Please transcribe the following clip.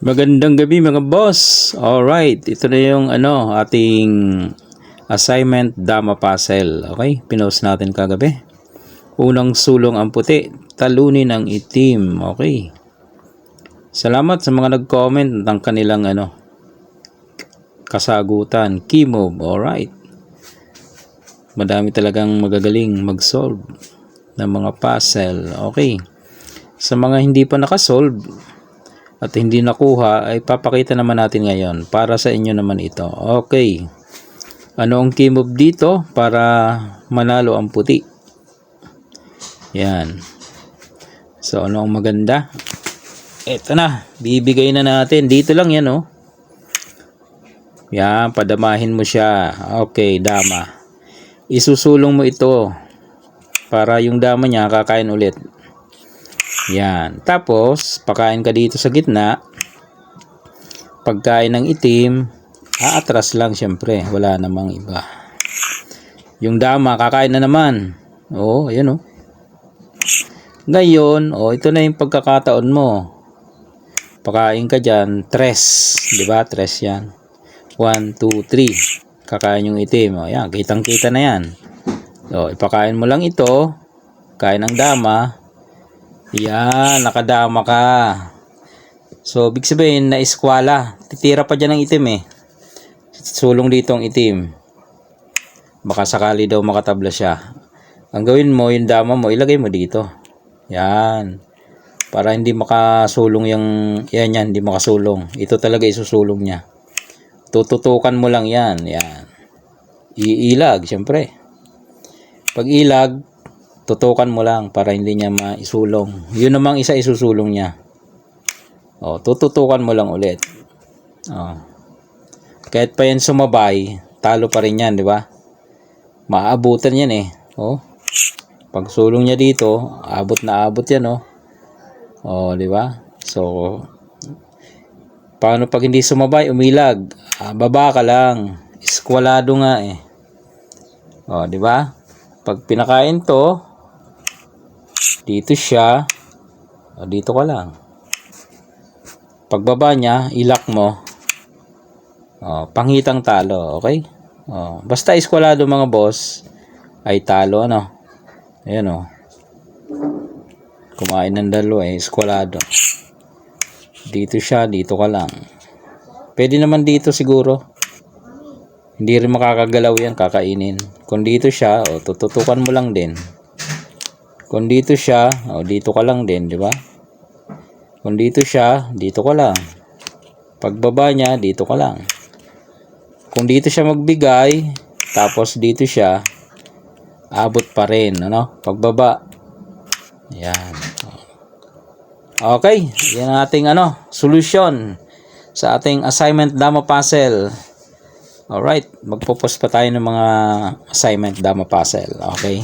Magandang gabi mga boss. Alright, ito na yung ating assignment Dama Puzzle. Okay, pinost natin kagabi. Unang sulong ang puti, talunin ang itim. Okay. Salamat sa mga nag-comment ng kanilang kasagutan. Key move. Alright. Madami talagang magagaling mag-solve ng mga puzzle. Okay. Sa mga hindi pa nakasolve at hindi nakuha ay papakita naman natin ngayon para sa inyo naman ito. Okay. Ano ang key move dito para manalo ang puti? Yan. So ano ang maganda? Ito na. Bibigay na natin. Dito lang yan oh. Yan. Padamahin mo siya. Okay. Dama. Isusulong mo ito para yung dama niya kakain ulit. Yan. Tapos, pakain ka dito sa gitna. Pagkain ng itim, aatras lang syempre. Wala namang iba. Yung dama, kakain na naman. Oh, ayan oh. Ngayon, ito na yung pagkakataon mo. Pakain ka dyan, 3. Diba? 3 yan. 1, 2, 3. Kakain yung itim. O, yan. Kitang-kita na yan. So, ipakain mo lang ito. Kain ng dama. Yan, nakadama ka. So, big sabihin na eskwala. Titira pa dyan ng itim eh. Sulong dito ang itim. Baka sakali daw makatabla siya. Ang gawin mo, yung dama mo, ilagay mo dito. Yan. Para hindi makasulong yung, yan, hindi makasulong. Ito talaga isusulong niya. Tututukan mo lang yan. Yan. Iilag, syempre. Pag ilag, tutukan mo lang para hindi niya maisulong. Yun namang isa isusulong niya. Tututukan mo lang ulit. Kahit pa yan sumabay, talo pa rin yan, di ba? Maabutan yan eh. Pag sulong niya dito, abot na abot yan di ba? So, paano pag hindi sumabay, umilag? Baba ka lang. Eskwalado nga eh. Di ba? Pag pinakain to, dito siya, dito ka lang. Pagbaba niya, ilak mo, pangitang talo, okay? Basta eskwalado mga boss, ay talo, ayan kumain ng dalawa eskwalado. Dito siya, dito ka lang. Pwede naman dito siguro. Hindi rin makakagalaw yan, kakainin. Kung dito siya, tututukan mo lang din. Kung dito siya, dito ka lang din, di ba? Kung dito siya, dito ka lang. Pagbaba niya, dito ka lang. Kung dito siya magbigay, tapos dito siya, abot pa rin, Pagbaba. Yan. Okay, yan ang ating solution sa ating assignment Dama Puzzle. Alright, magpo-post pa tayo ng mga assignment Dama Puzzle. Okay.